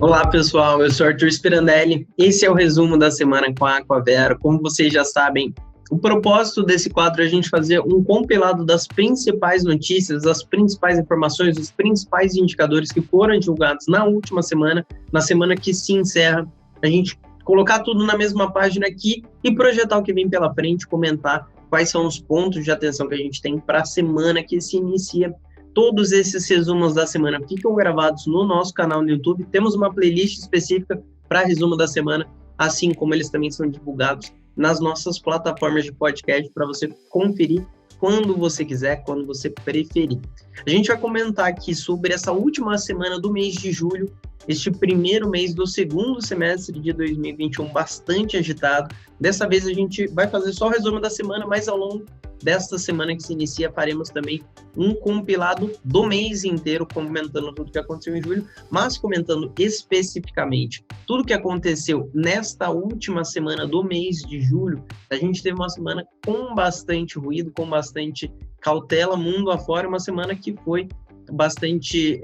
Olá pessoal, eu sou Arthur Spirandelli, esse é o resumo da semana com a Aquavera. Como vocês já sabem, o propósito desse quadro é a gente fazer um compilado das principais notícias, das principais informações, dos principais indicadores que foram divulgados na última semana, na semana que se encerra, a gente colocar tudo na mesma página aqui e projetar o que vem pela frente, comentar quais são os pontos de atenção que a gente tem para a semana que se inicia. Todos esses resumos da semana ficam gravados no nosso canal no YouTube. Temos uma playlist específica para resumo da semana, assim como eles também são divulgados nas nossas plataformas de podcast para você conferir quando você quiser, quando você preferir. A gente vai comentar aqui sobre essa última semana do mês de julho, este primeiro mês do segundo semestre de 2021, bastante agitado. Dessa vez a gente vai fazer só o resumo da semana, mas ao longo desta semana que se inicia, faremos também um compilado do mês inteiro, comentando tudo que aconteceu em julho, mas comentando especificamente tudo que aconteceu nesta última semana do mês de julho. A gente teve uma semana com bastante ruído, com bastante cautela, mundo afora, uma semana que foi bastante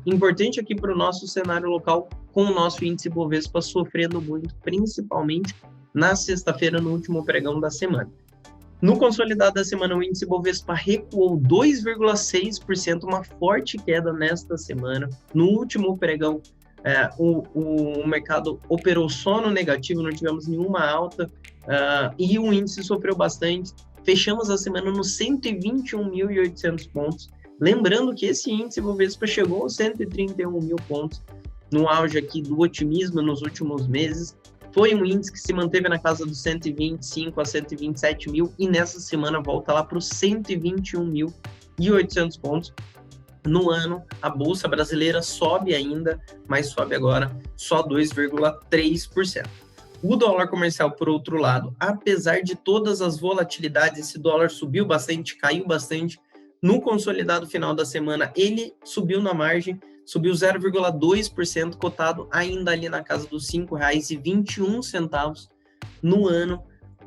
importante aqui para o nosso cenário local, com o nosso índice Bovespa sofrendo muito, principalmente na sexta-feira, no último pregão da semana. No consolidado da semana, o índice Bovespa recuou 2,6%, uma forte queda nesta semana. No último pregão, o mercado operou só no negativo, não tivemos nenhuma alta, e o índice sofreu bastante. Fechamos a semana nos 121.800 pontos. Lembrando que esse índice Bovespa chegou aos 131 mil pontos, no auge aqui do otimismo nos últimos meses. Foi um índice que se manteve na casa dos 125 a 127 mil e nessa semana volta lá para os 121.800 pontos. No ano, a Bolsa Brasileira sobe ainda, mas sobe agora só 2,3%. O dólar comercial, por outro lado, apesar de todas as volatilidades, esse dólar subiu bastante, caiu bastante. No consolidado final da semana, ele subiu na margem, subiu 0,2%, cotado ainda ali na casa dos R$ 5,21. No ano,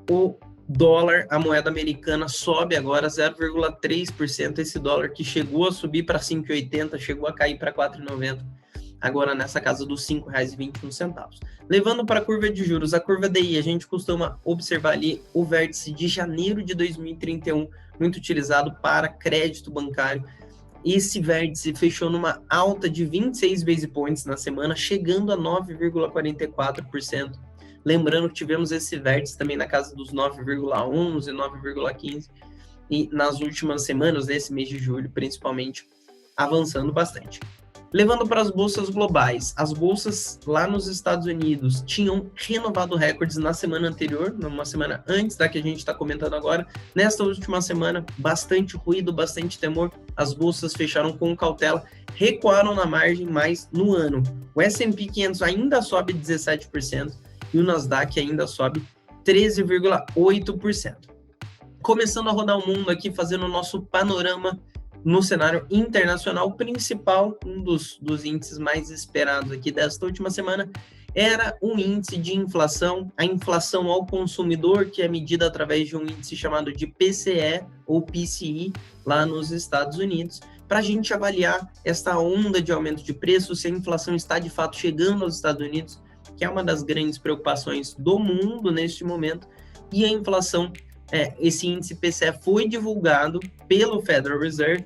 o dólar, a moeda americana, sobe agora 0,3%. Esse dólar que chegou a subir para 5,80, chegou a cair para 4,90, agora nessa casa dos R$ 5,21. Levando para a curva de juros, a curva DI, a gente costuma observar ali o vértice de janeiro de 2031, muito utilizado para crédito bancário. Esse vértice fechou numa alta de 26 base points na semana, chegando a 9,44%. Lembrando que tivemos esse vértice também na casa dos 9,11, 9,15%, e nas últimas semanas, nesse mês de julho, principalmente, avançando bastante. Levando para as bolsas globais, as bolsas lá nos Estados Unidos tinham renovado recordes na semana anterior, numa semana antes da que a gente está comentando agora. Nesta última semana, bastante ruído, bastante temor, as bolsas fecharam com cautela, recuaram na margem, mas no ano o S&P 500 ainda sobe 17% e o Nasdaq ainda sobe 13,8%. Começando a rodar o mundo aqui, fazendo o nosso panorama no cenário internacional principal, um dos índices mais esperados aqui desta última semana era o índice de inflação, a inflação ao consumidor, que é medida através de um índice chamado de PCE ou PCI lá nos Estados Unidos, para a gente avaliar essa onda de aumento de preços, se a inflação está de fato chegando aos Estados Unidos, que é uma das grandes preocupações do mundo neste momento. E a inflação, esse índice PCE foi divulgado pelo Federal Reserve.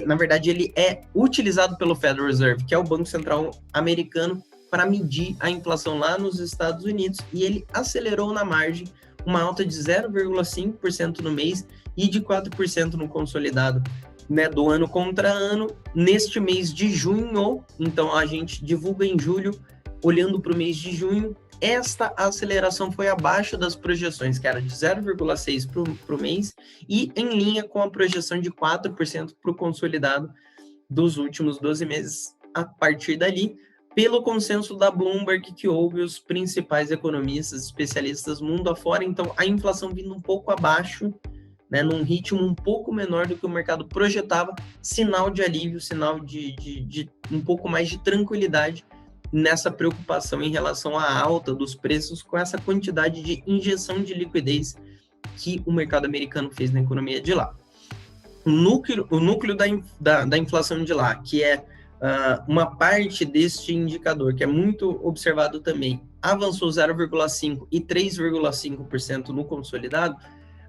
Na verdade, ele é utilizado pelo Federal Reserve, que é o Banco Central americano, para medir a inflação lá nos Estados Unidos, e ele acelerou na margem uma alta de 0,5% no mês e de 4% no consolidado, né, do ano contra ano, neste mês de junho. Então, a gente divulga em julho, olhando para o mês de junho, esta aceleração foi abaixo das projeções, que era de 0,6% para o mês, e em linha com a projeção de 4% para o consolidado dos últimos 12 meses. A partir dali, pelo consenso da Bloomberg, que ouve os principais economistas, especialistas mundo afora, então a inflação vindo um pouco abaixo, né, num ritmo um pouco menor do que o mercado projetava, sinal de alívio, sinal de um pouco mais de tranquilidade nessa preocupação em relação à alta dos preços, com essa quantidade de injeção de liquidez que o mercado americano fez na economia de lá. O núcleo da inflação de lá, que é uma parte deste indicador, que é muito observado também, avançou 0,5% e 3,5% no consolidado,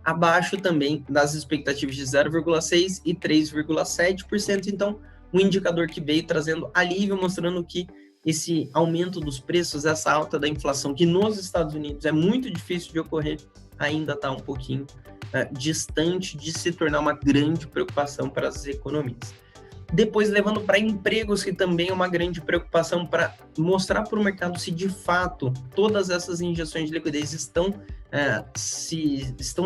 abaixo também das expectativas de 0,6% e 3,7%. Então, um indicador que veio trazendo alívio, mostrando que esse aumento dos preços, essa alta da inflação, que nos Estados Unidos é muito difícil de ocorrer, ainda está um pouquinho distante de se tornar uma grande preocupação para as economias. Depois, levando para empregos, que também é uma grande preocupação, para mostrar para o mercado se de fato todas essas injeções de liquidez estão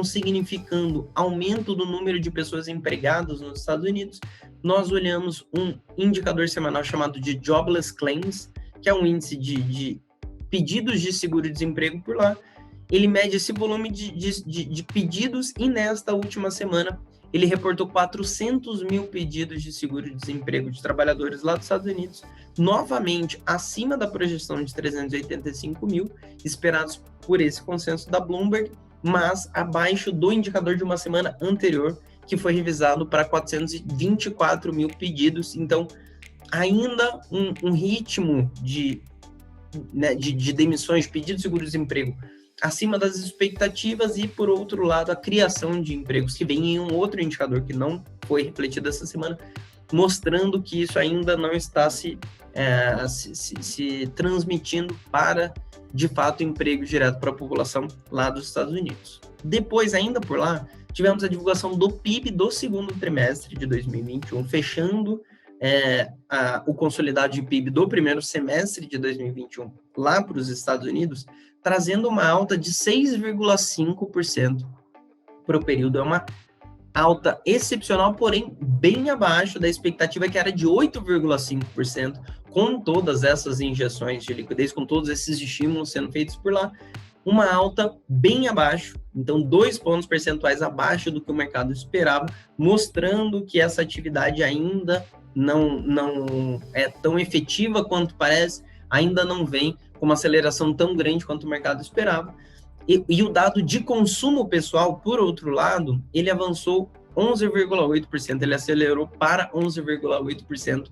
significando aumento do número de pessoas empregadas nos Estados Unidos. Nós olhamos um indicador semanal chamado de Jobless Claims, que é um índice de pedidos de seguro-desemprego por lá. Ele mede esse volume de pedidos, e nesta última semana ele reportou 400 mil pedidos de seguro-desemprego de trabalhadores lá dos Estados Unidos, novamente acima da projeção de 385 mil, esperados por esse consenso da Bloomberg, mas abaixo do indicador de uma semana anterior, que foi revisado para 424 mil pedidos. Então, ainda um ritmo de demissões, de pedidos de seguro-desemprego acima das expectativas, e, por outro lado, a criação de empregos, que vem em um outro indicador que não foi refletido essa semana, mostrando que isso ainda não está se transmitindo para, de fato, emprego direto para a população lá dos Estados Unidos. Depois, ainda por lá, tivemos a divulgação do PIB do segundo trimestre de 2021, fechando o consolidado de PIB do primeiro semestre de 2021 lá para os Estados Unidos, trazendo uma alta de 6,5% para o período. É uma alta excepcional, porém bem abaixo da expectativa, que era de 8,5%, com todas essas injeções de liquidez, com todos esses estímulos sendo feitos por lá. Uma alta bem abaixo, então 2 pontos percentuais abaixo do que o mercado esperava, mostrando que essa atividade ainda não é tão efetiva quanto parece, ainda não vem com uma aceleração tão grande quanto o mercado esperava. E o dado de consumo pessoal, por outro lado, ele avançou 11,8%, ele acelerou para 11,8%,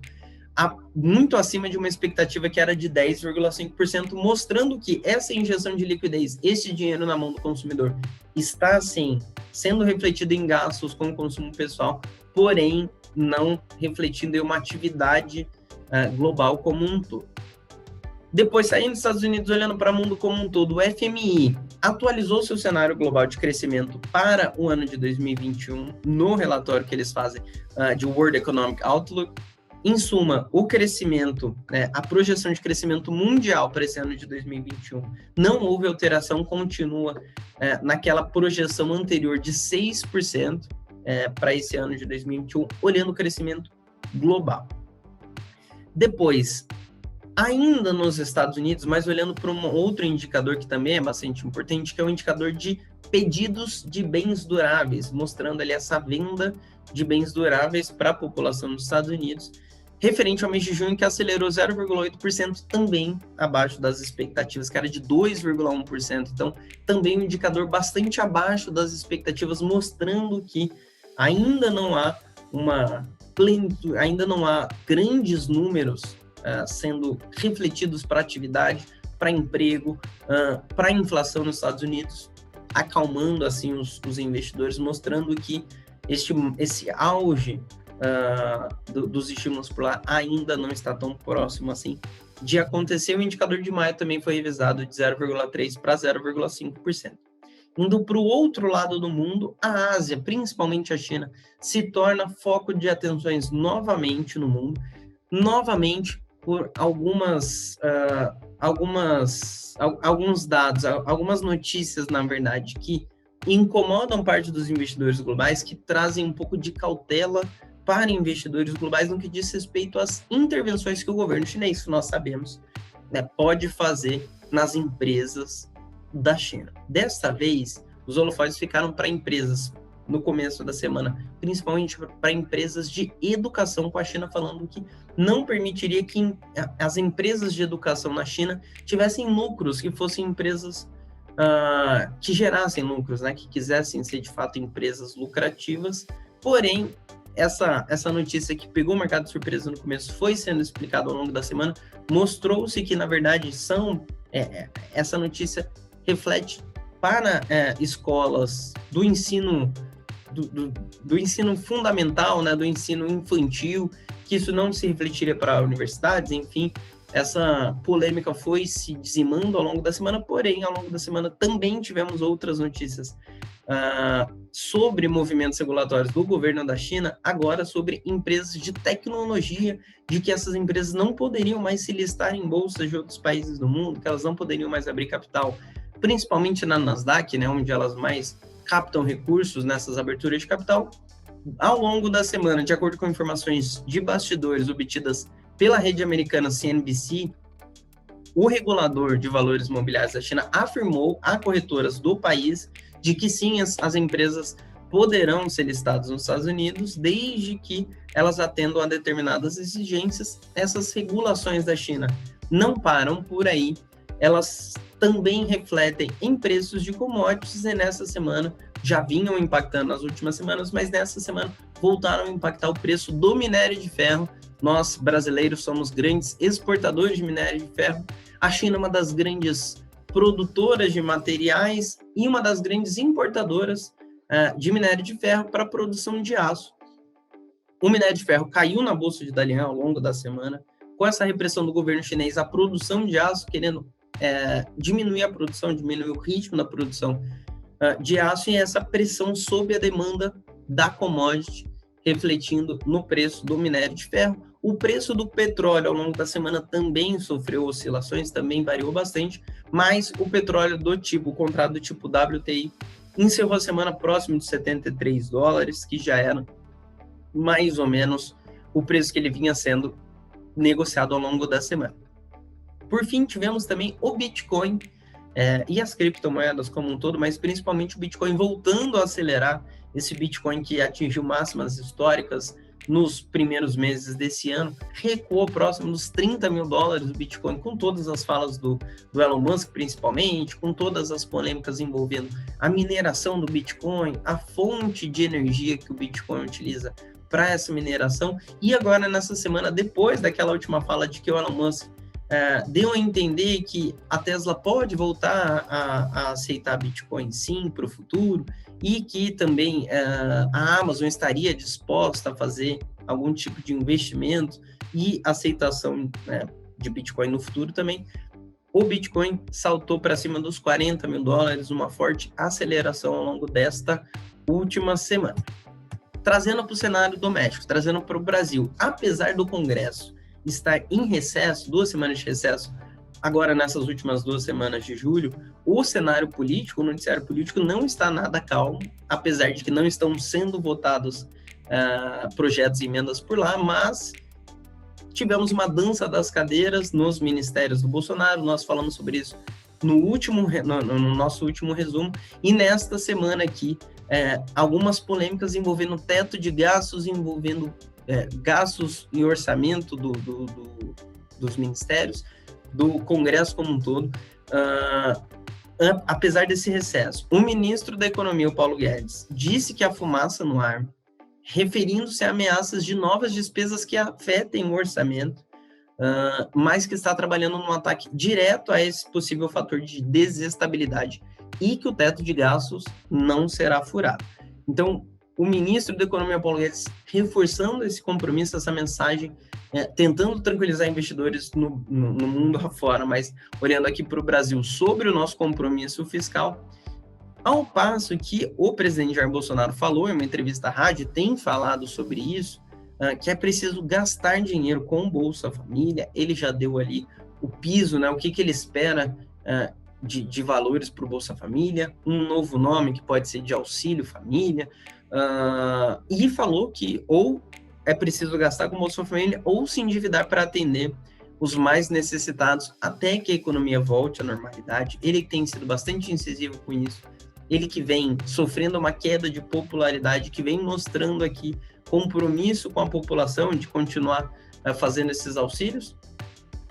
muito acima de uma expectativa que era de 10,5%, mostrando que essa injeção de liquidez, esse dinheiro na mão do consumidor, está, sim, sendo refletido em gastos com o consumo pessoal, porém não refletindo em uma atividade global como um todo. Depois, saindo dos Estados Unidos, olhando para o mundo como um todo, o FMI atualizou seu cenário global de crescimento para o ano de 2021 no relatório que eles fazem de World Economic Outlook. Em suma, o crescimento, a projeção de crescimento mundial para esse ano de 2021, não houve alteração, continua naquela projeção anterior de 6% para esse ano de 2021, olhando o crescimento global. Depois, ainda nos Estados Unidos, mas olhando para um outro indicador que também é bastante importante, que é o indicador de pedidos de bens duráveis, mostrando ali essa venda de bens duráveis para a população dos Estados Unidos, referente ao mês de junho, que acelerou 0,8%, também abaixo das expectativas, que era de 2,1%. Então, também um indicador bastante abaixo das expectativas, mostrando que ainda não há ainda não há grandes números sendo refletidos para atividade, para emprego, para a inflação nos Estados Unidos, acalmando assim os investidores, mostrando que esse auge dos estímulos por lá ainda não está tão próximo assim de acontecer. O indicador de maio também foi revisado de 0,3% para 0,5%. Indo para o outro lado do mundo, a Ásia, principalmente a China, se torna foco de atenções novamente no mundo, novamente por alguns dados, algumas notícias, na verdade, que incomodam parte dos investidores globais, que trazem um pouco de cautela para investidores globais no que diz respeito às intervenções que o governo chinês, que nós sabemos, pode fazer nas empresas da China. Dessa vez, os holofotes ficaram para empresas, no começo da semana, principalmente para empresas de educação, com a China falando que não permitiria que as empresas de educação na China tivessem lucros, que fossem empresas que gerassem lucros, que quisessem ser de fato empresas lucrativas, porém essa notícia que pegou o mercado de surpresa no começo foi sendo explicada ao longo da semana, mostrou-se que, na verdade, essa notícia reflete para escolas do ensino do ensino fundamental, né, do ensino infantil, que isso não se refletiria para universidades, enfim, essa polêmica foi se dizimando ao longo da semana, porém, ao longo da semana também tivemos outras notícias sobre movimentos regulatórios do governo da China, agora sobre empresas de tecnologia, de que essas empresas não poderiam mais se listar em bolsas de outros países do mundo, que elas não poderiam mais abrir capital, principalmente na Nasdaq, né, onde elas mais captam recursos nessas aberturas de capital. Ao longo da semana, de acordo com informações de bastidores obtidas pela rede americana CNBC, o regulador de valores imobiliários da China afirmou a corretoras do país de que sim, as empresas poderão ser listadas nos Estados Unidos desde que elas atendam a determinadas exigências. Essas regulações da China não param por aí, elas também refletem em preços de commodities e nessa semana já vinham impactando nas últimas semanas, mas nessa semana voltaram a impactar o preço do minério de ferro. Nós, brasileiros, somos grandes exportadores de minério de ferro. A China é uma das grandes produtoras de materiais e uma das grandes importadoras de minério de ferro para a produção de aço. O minério de ferro caiu na Bolsa de Dalian ao longo da semana, com essa repressão do governo chinês à produção de aço, querendo diminuir a produção, diminuir o ritmo da produção de aço, e essa pressão sobre a demanda da commodity, refletindo no preço do minério de ferro. O preço do petróleo ao longo da semana também sofreu oscilações, também variou bastante, mas o petróleo o contrato do tipo WTI, encerrou a semana próximo de $73, que já era mais ou menos o preço que ele vinha sendo negociado ao longo da semana. Por fim, tivemos também o Bitcoin e as criptomoedas como um todo, mas principalmente o Bitcoin voltando a acelerar. Esse Bitcoin que atingiu máximas históricas nos primeiros meses desse ano, recuou próximo dos $30 mil o Bitcoin, com todas as falas do Elon Musk, principalmente, com todas as polêmicas envolvendo a mineração do Bitcoin, a fonte de energia que o Bitcoin utiliza para essa mineração. E agora, nessa semana, depois daquela última fala de que o Elon Musk deu a entender que a Tesla pode voltar a aceitar Bitcoin sim para o futuro, e que também a Amazon estaria disposta a fazer algum tipo de investimento e aceitação de Bitcoin no futuro também, o Bitcoin saltou para cima dos $40 mil, uma forte aceleração ao longo desta última semana. Trazendo para o cenário doméstico, trazendo para o Brasil, apesar do Congresso estar em recesso, 2 semanas de recesso, agora nessas últimas 2 semanas de julho, o cenário político, o noticiário político não está nada calmo, apesar de que não estão sendo votados projetos e emendas por lá, mas tivemos uma dança das cadeiras nos ministérios do Bolsonaro. Nós falamos sobre isso no nosso último resumo, e nesta semana aqui, algumas polêmicas envolvendo teto de gastos, envolvendo gastos e orçamento dos ministérios, do Congresso como um todo. Apesar desse recesso, o ministro da Economia, o Paulo Guedes, disse que há fumaça no ar, referindo-se a ameaças de novas despesas que afetem o orçamento, mas que está trabalhando num ataque direto a esse possível fator de desestabilidade, e que o teto de gastos não será furado. Então, o ministro da Economia, Paulo Guedes, reforçando esse compromisso, essa mensagem, tentando tranquilizar investidores no mundo afora, mas olhando aqui para o Brasil sobre o nosso compromisso fiscal, ao passo que o presidente Jair Bolsonaro falou em uma entrevista à rádio, tem falado sobre isso, que é preciso gastar dinheiro com o Bolsa Família. Ele já deu ali o piso, né, o que ele espera de valores para o Bolsa Família, um novo nome que pode ser de Auxílio Família, e falou que ou é preciso gastar com o Bolsa Família ou se endividar para atender os mais necessitados até que a economia volte à normalidade. Ele tem sido bastante incisivo com isso, ele que vem sofrendo uma queda de popularidade, que vem mostrando aqui compromisso com a população de continuar fazendo esses auxílios,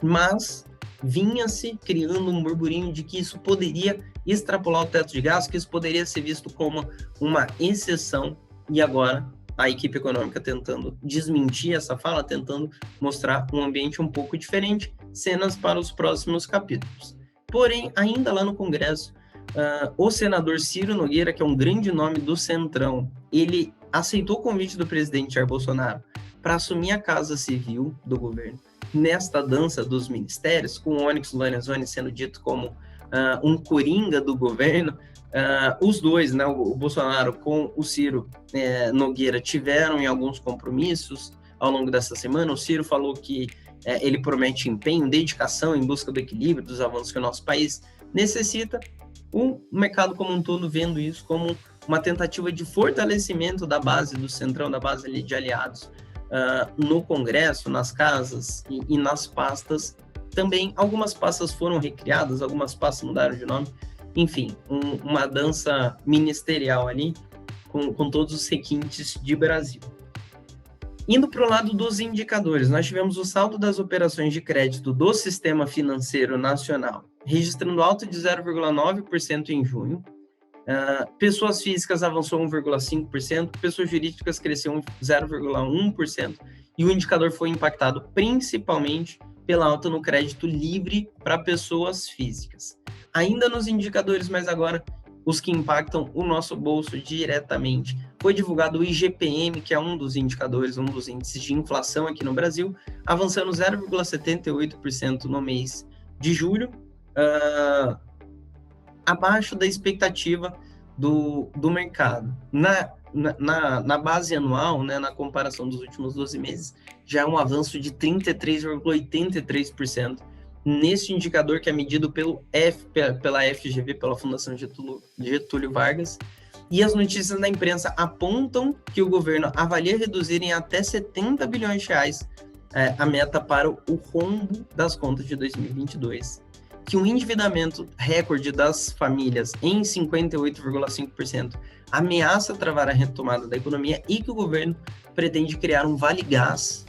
mas vinha-se criando um burburinho de que isso poderia extrapolar o teto de gastos, que isso poderia ser visto como uma exceção, e agora a equipe econômica tentando desmentir essa fala, tentando mostrar um ambiente um pouco diferente, cenas para os próximos capítulos. Porém, ainda lá no Congresso, o senador Ciro Nogueira, que é um grande nome do Centrão, ele aceitou o convite do presidente Jair Bolsonaro para assumir a Casa Civil do governo nesta dança dos ministérios, com o Onyx Lorenzoni sendo dito como um coringa do governo. Os dois, né, o Bolsonaro com o Ciro Nogueira, tiveram em alguns compromissos ao longo dessa semana. O Ciro falou que ele promete empenho, dedicação em busca do equilíbrio dos avanços que o nosso país necessita. O mercado como um todo vendo isso como uma tentativa de fortalecimento da base do Centrão, da base ali de aliados no Congresso, nas casas e nas pastas. Também algumas pastas foram recriadas, algumas pastas mudaram de nome. Enfim, uma dança ministerial ali com todos os requintes de Brasil. Indo para o lado dos indicadores, nós tivemos o saldo das operações de crédito do Sistema Financeiro Nacional, registrando alta de 0,9% em junho. Pessoas físicas avançou 1,5%, pessoas jurídicas cresceu 0,1%, e o indicador foi impactado principalmente pela alta no crédito livre para pessoas físicas. Ainda nos indicadores, mas agora os que impactam o nosso bolso diretamente. Foi divulgado o IGPM, que é um dos indicadores, um dos índices de inflação aqui no Brasil, avançando 0,78% no mês de julho, abaixo da expectativa do mercado. Na base anual, né, na comparação dos últimos 12 meses, já é um avanço de 33,83%. Nesse indicador que é medido pela FGV, pela Fundação Getúlio Vargas, e as notícias da imprensa apontam que o governo avalia reduzir em até 70 bilhões de reais a meta para o rombo das contas de 2022, que o endividamento recorde das famílias em 58,5% ameaça travar a retomada da economia e que o governo pretende criar um vale-gás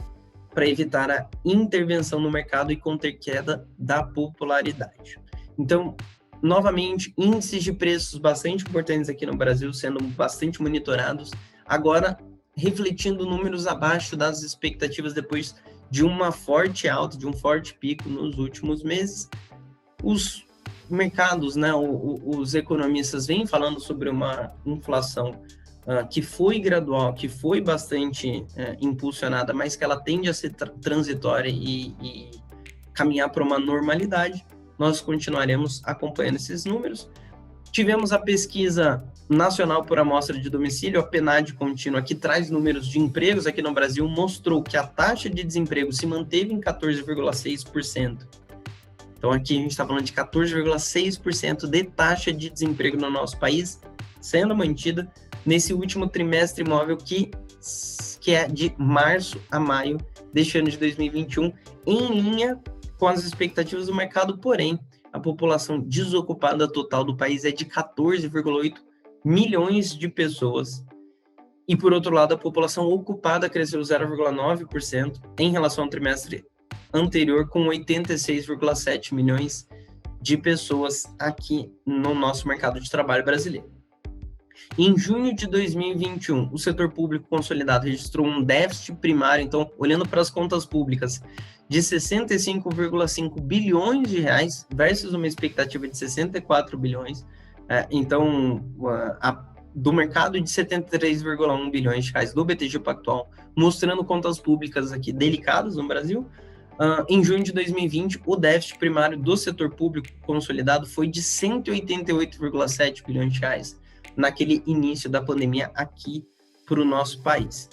para evitar a intervenção no mercado e conter queda da popularidade. Então, novamente, índices de preços bastante importantes aqui no Brasil, sendo bastante monitorados, agora refletindo números abaixo das expectativas depois de uma forte alta, de um forte pico nos últimos meses. Os mercados, né, os economistas vêm falando sobre uma inflação que foi gradual, que foi bastante impulsionada, mas que ela tende a ser transitória e caminhar para uma normalidade. Nós continuaremos acompanhando esses números. Tivemos a pesquisa nacional por amostra de domicílio, a PNAD contínua, que traz números de empregos aqui no Brasil, mostrou que a taxa de desemprego se manteve em 14,6%. Então aqui a gente está falando de 14,6% de taxa de desemprego no nosso país, sendo mantida nesse último trimestre móvel que é de março a maio deste ano de 2021, em linha com as expectativas do mercado, porém, a população desocupada total do país é de 14,8 milhões de pessoas. E, por outro lado, a população ocupada cresceu 0,9% em relação ao trimestre anterior, com 86,7 milhões de pessoas aqui no nosso mercado de trabalho brasileiro. Em junho de 2021, o setor público consolidado registrou um déficit primário, então, olhando para as contas públicas, de 65,5 bilhões de reais versus uma expectativa de 64 bilhões, do mercado de 73,1 bilhões de reais do BTG Pactual, mostrando contas públicas aqui delicadas no Brasil. Em junho de 2020, o déficit primário do setor público consolidado foi de 188,7 bilhões de reais, naquele início da pandemia aqui para o nosso país.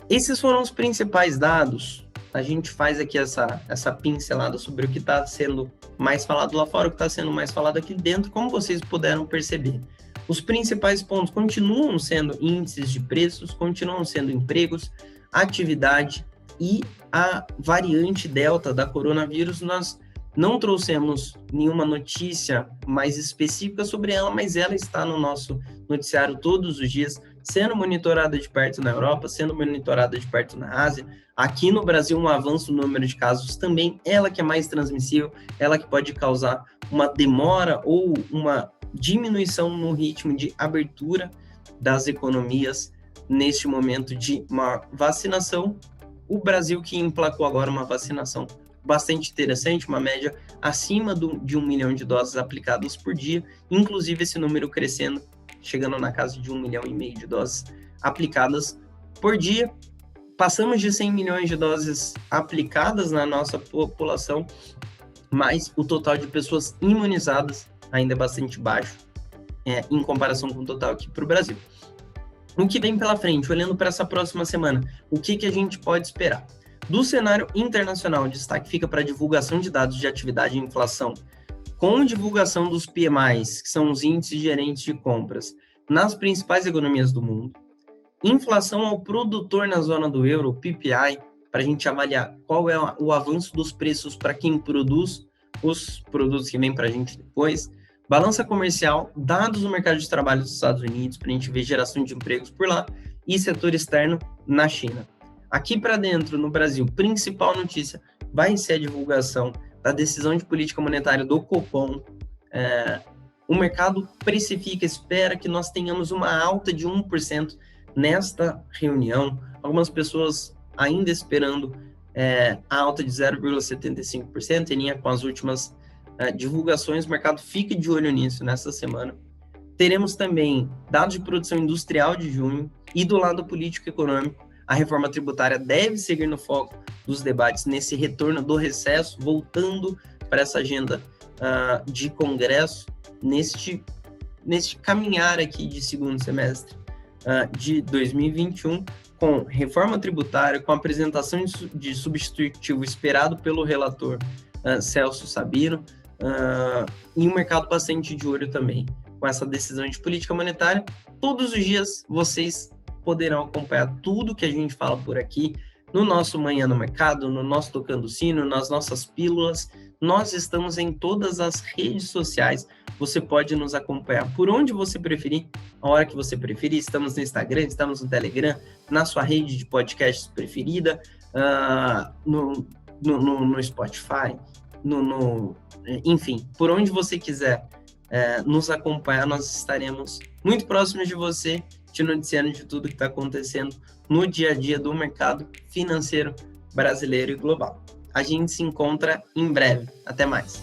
Esses foram os principais dados. A gente faz aqui essa pincelada sobre o que está sendo mais falado lá fora, o que está sendo mais falado aqui dentro, como vocês puderam perceber. Os principais pontos continuam sendo índices de preços, continuam sendo empregos, atividade e a variante Delta da coronavírus. Nós não trouxemos nenhuma notícia mais específica sobre ela, mas ela está no nosso noticiário todos os dias, sendo monitorada de perto na Europa, sendo monitorada de perto na Ásia. Aqui no Brasil, um avanço no número de casos também, ela que é mais transmissível, ela que pode causar uma demora ou uma diminuição no ritmo de abertura das economias neste momento de uma vacinação. O Brasil que emplacou agora uma vacinação bastante interessante, uma média acima de 1 milhão de doses aplicadas por dia, inclusive esse número crescendo, chegando na casa de 1,5 milhão de doses aplicadas por dia. Passamos de 100 milhões de doses aplicadas na nossa população, mas o total de pessoas imunizadas ainda é bastante baixo, em comparação com o total aqui para o Brasil. O que vem pela frente, olhando para essa próxima semana, o que a gente pode esperar? Do cenário internacional, o destaque fica para a divulgação de dados de atividade e inflação, com divulgação dos PMIs, que são os índices gerentes de compras, nas principais economias do mundo, inflação ao produtor na zona do euro, PPI, para a gente avaliar qual é o avanço dos preços para quem produz os produtos que vêm para a gente depois, balança comercial, dados do mercado de trabalho dos Estados Unidos, para a gente ver geração de empregos por lá, e setor externo na China. Aqui para dentro, no Brasil, principal notícia vai ser a divulgação da decisão de política monetária do Copom. O mercado precifica, espera que nós tenhamos uma alta de 1% nesta reunião. Algumas pessoas ainda esperando a alta de 0,75%, em linha com as últimas divulgações. O mercado fica de olho nisso nessa semana. Teremos também dados de produção industrial de junho e do lado político-econômico, a reforma tributária deve seguir no foco dos debates nesse retorno do recesso, voltando para essa agenda de Congresso, neste caminhar aqui de segundo semestre de 2021, com reforma tributária, com a apresentação de substitutivo esperado pelo relator Celso Sabino, e um mercado bastante de olho também com essa decisão de política monetária. Todos os dias vocês poderão acompanhar tudo que a gente fala por aqui no nosso Manhã no Mercado, no nosso Tocando o Sino, nas nossas pílulas. Nós estamos em todas as redes sociais. Você pode nos acompanhar por onde você preferir, a hora que você preferir. Estamos no Instagram, estamos no Telegram, na sua rede de podcasts preferida, no Spotify, enfim, por onde você quiser nos acompanhar, nós estaremos muito próximos de você, te noticiando de tudo que está acontecendo no dia a dia do mercado financeiro brasileiro e global. A gente se encontra em breve. Até mais.